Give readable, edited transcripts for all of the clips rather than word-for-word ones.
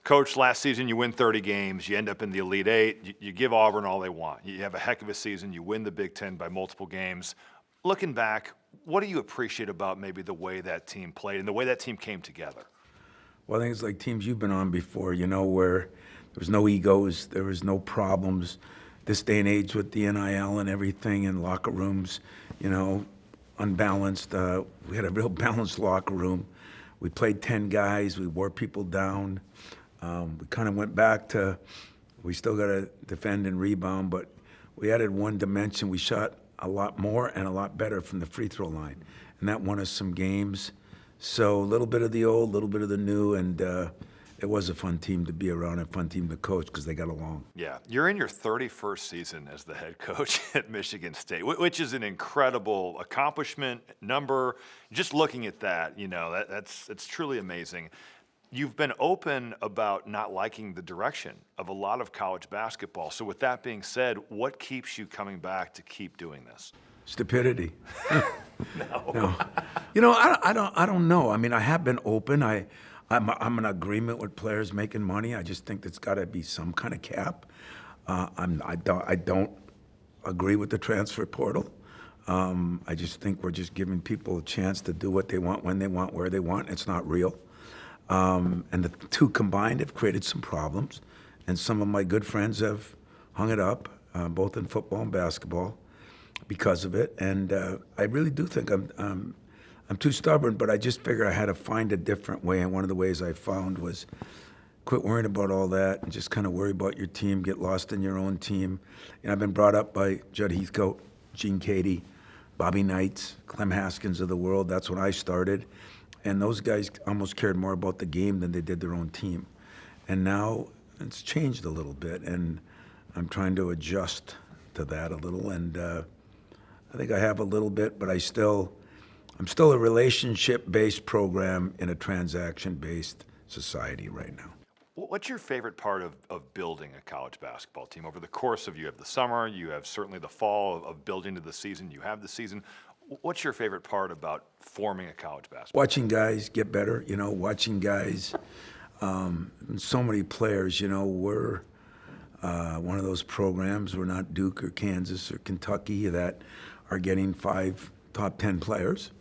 Coach, last season you win 30 games, you end up in the Elite Eight, you give Auburn all they want. You have a heck of a season, you win the Big Ten by multiple games. Looking back, what do you appreciate about maybe the way that team played and the way that team came together? Well, I think it's like teams you've been on before, where there was no egos, there was no problems. This day and age with the NIL and everything in locker rooms, unbalanced. We had a real balanced locker room. We played 10 guys, we wore people down. We kind of went back to, we still got to defend and rebound, but we added one dimension. We shot a lot more and a lot better from the free throw line, and that won us some games. So a little bit of the old, a little bit of the new, and it was a fun team to be around, a fun team to coach because they got along. Yeah, you're in your 31st season as the head coach at Michigan State, which is an incredible accomplishment number. Just looking at that, it's truly amazing. You've been open about not liking the direction of a lot of college basketball. So with that being said, what keeps you coming back to keep doing this? Stupidity. No. I don't know. I mean, I have been open. I'm in agreement with players making money. I just think there's got to be some kind of cap. I don't agree with the transfer portal. I just think we're just giving people a chance to do what they want, when they want, where they want. It's not real. And the two combined have created some problems. And some of my good friends have hung it up, both in football and basketball, because of it. And I really do think I'm too stubborn, but I just figure I had to find a different way. And one of the ways I found was quit worrying about all that and just kind of worry about your team, get lost in your own team. I've been brought up by Judd Heathcote, Gene Cady, Bobby Knights, Clem Haskins of the world. That's when I started. And those guys almost cared more about the game than they did their own team. And now it's changed a little bit, and I'm trying to adjust to that a little. And I think I have a little bit, but I'm still a relationship-based program in a transaction-based society right now. What's your favorite part of building a college basketball team? Over the course of, you have the summer, you have certainly the fall of building to the season, you have the season. What's your favorite part about forming a college basketball? Watching guys get better, watching guys, so many players, we're one of those programs. We're not Duke or Kansas or Kentucky that are getting 5 top 10 players.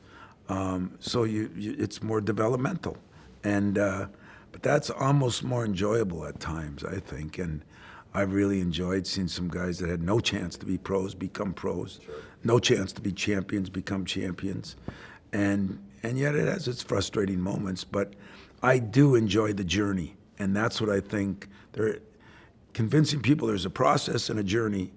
So it's more developmental. And but that's almost more enjoyable at times, I think. And I really enjoyed seeing some guys that had no chance to be pros become pros, sure. No chance to be champions become champions, and yet it has its frustrating moments. But I do enjoy the journey, and that's what I think. They're convincing people there's a process and a journey,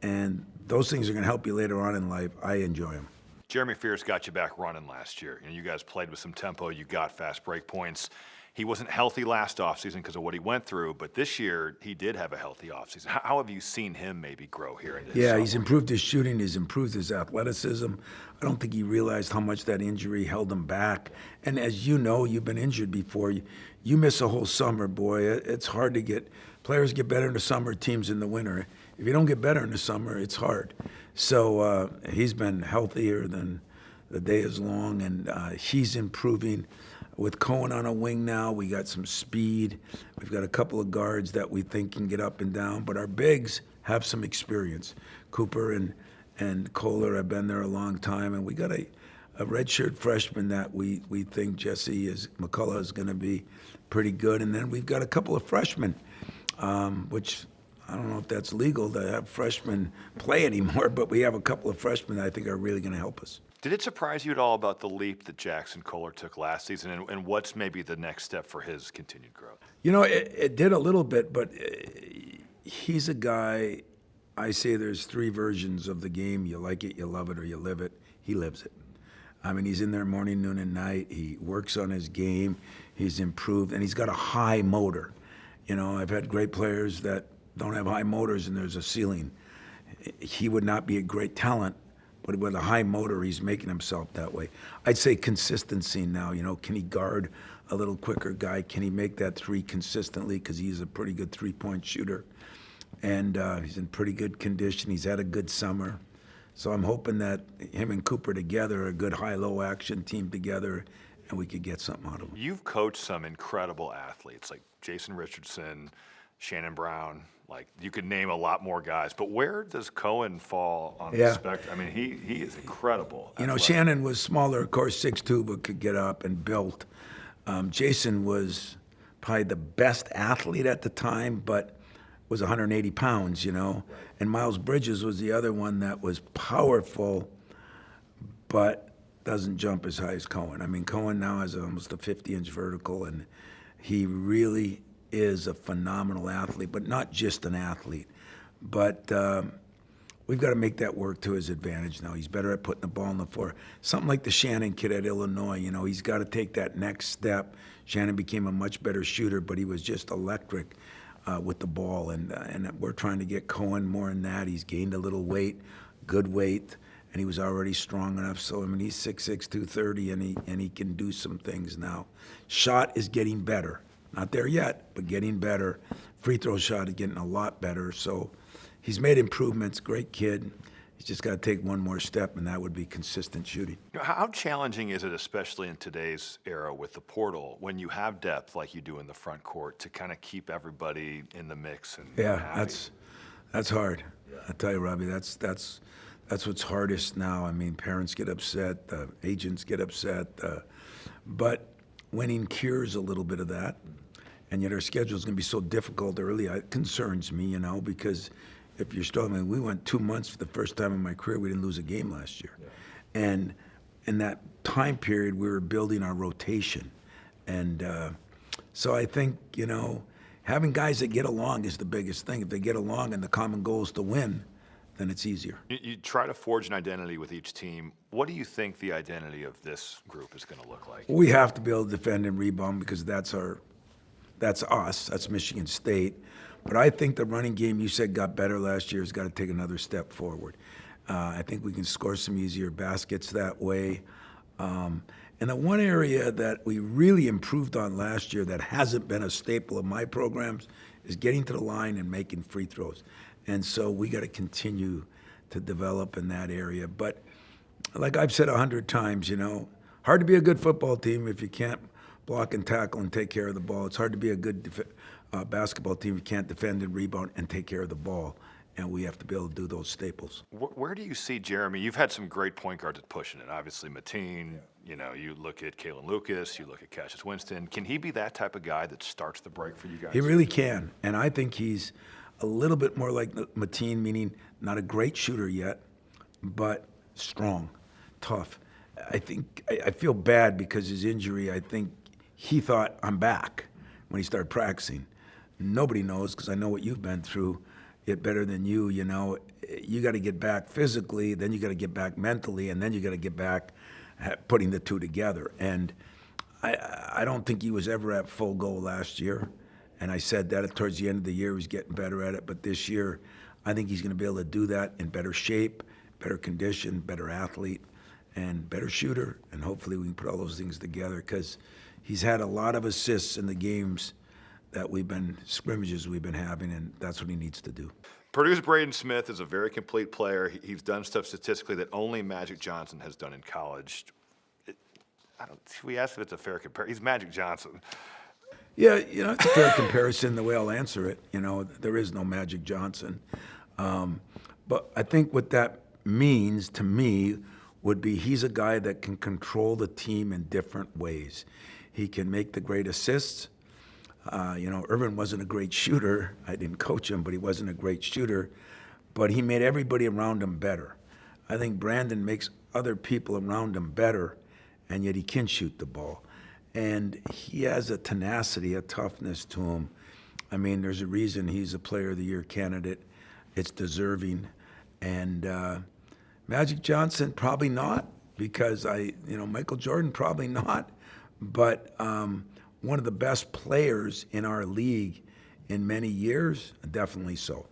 and those things are going to help you later on in life. I enjoy them. Jeremy Fears got you back running last year. You guys played with some tempo. You got fast break points. He wasn't healthy last offseason because of what he went through, but this year he did have a healthy offseason. How have you seen him maybe grow here? He's improved his shooting. He's improved his athleticism. I don't think he realized how much that injury held him back. And as you know, you've been injured before. You miss a whole summer, boy. It's hard to get. Players get better in the summer, teams in the winter. If you don't get better in the summer, it's hard. So he's been healthier than the day is long, and he's improving. With Cohen on a wing now, we got some speed. We've got a couple of guards that we think can get up and down, but our bigs have some experience. Cooper and Kohler have been there a long time, and we got a redshirt freshman that we think McCullough is going to be pretty good. And then we've got a couple of freshmen, which I don't know if that's legal to have freshmen play anymore, but we have a couple of freshmen that I think are really going to help us. Did it surprise you at all about the leap that Jackson Kohler took last season, and what's maybe the next step for his continued growth? It did a little bit, but he's a guy, I say there's 3 versions of the game. You like it, you love it, or you live it. He lives it. I mean, he's in there morning, noon, and night. He works on his game. He's improved, and he's got a high motor. I've had great players that don't have high motors, and there's a ceiling. He would not be a great talent, but with a high motor, he's making himself that way. I'd say consistency now. Can he guard a little quicker guy? Can he make that 3 consistently? Because he's a pretty good 3-point shooter. And he's in pretty good condition. He's had a good summer. So I'm hoping that him and Cooper together are a good high-low action team together, and we could get something out of him. You've coached some incredible athletes like Jason Richardson, Shannon Brown. Like, you could name a lot more guys, but where does Cohen fall on the spectrum? I mean, he is incredible. You know, athletic. Shannon was smaller, of course, 6'2", but could get up and built. Jason was probably the best athlete at the time, but was 180 pounds, you know. Right. And Miles Bridges was the other one that was powerful, but doesn't jump as high as Cohen. I mean, Cohen now has almost a 50-inch vertical, and he really is a phenomenal athlete, but not just an athlete. But we've got to make that work to his advantage now. He's better at putting the ball on the floor. Something like the Shannon kid at Illinois, you know, he's got to take that next step. Shannon became a much better shooter, but he was just electric with the ball. And we're trying to get Cohen more in that. He's gained a little weight, good weight, and he was already strong enough. So, I mean, he's 6'6", 230, and he can do some things now. Shot is getting better. Not there yet, but getting better. Free throw shot is getting a lot better. So he's made improvements. Great kid. He's just got to take one more step, and that would be consistent shooting. How challenging is it, especially in today's era with the portal, when you have depth like you do in the front court, to kind of keep everybody in the mix? And happy? That's hard. Yeah. I tell you, Robbie, that's what's hardest now. I mean, parents get upset, agents get upset, but winning cures a little bit of that. And yet our schedule is going to be so difficult early. It concerns me, you know, because if you're struggling, we went 2 months for the first time in my career. We didn't lose a game last year. Yeah. And in that time period, we were building our rotation. And so I think, you know, having guys that get along is the biggest thing. If they get along and the common goal is to win, then it's easier. You try to forge an identity with each team. What do you think the identity of this group is going to look like? We have to be able to defend and rebound because that's us. That's Michigan State. But I think the running game you said got better last year has got to take another step forward. I think we can score some easier baskets that way. And the one area that we really improved on last year that hasn't been a staple of my programs is getting to the line and making free throws. And so we got to continue to develop in that area. But like I've said 100 times, you know, hard to be a good football team if you can't block and tackle and take care of the ball. It's hard to be a good basketball team if you can't defend and rebound and take care of the ball. And we have to be able to do those staples. Where do you see Jeremy? You've had some great point guards at pushing it. Obviously, Mateen, you know, you look at Kalen Lucas, you look at Cassius Winston. Can he be that type of guy that starts the break for you guys? He really can. And I think he's a little bit more like Mateen, meaning not a great shooter yet, but strong, tough. I feel bad because his injury, I think he thought, I'm back when he started practicing. Nobody knows, because I know what you've been through it better than you, you know. You got to get back physically, then you got to get back mentally, and then you got to get back putting the two together. And I don't think he was ever at full go last year. And I said that towards the end of the year, he was getting better at it. But this year, I think he's going to be able to do that in better shape, better condition, better athlete, and better shooter. And hopefully we can put all those things together, because he's had a lot of assists in the games that scrimmages we've been having, and that's what he needs to do. Purdue's Braden Smith is a very complete player. He's done stuff statistically that only Magic Johnson has done in college. We asked if it's a fair comparison. He's Magic Johnson. Yeah, you know, it's a fair comparison the way I'll answer it. You know, there is no Magic Johnson. But I think what that means to me would be he's a guy that can control the team in different ways. He can make the great assists. You know, Irvin wasn't a great shooter. I didn't coach him, but he wasn't a great shooter. But he made everybody around him better. I think Brandon makes other people around him better, and yet he can shoot the ball. And he has a tenacity, a toughness to him. I mean, there's a reason he's a Player of the Year candidate. It's deserving. And Magic Johnson, probably not, because Michael Jordan, probably not. But one of the best players in our league in many years, definitely so.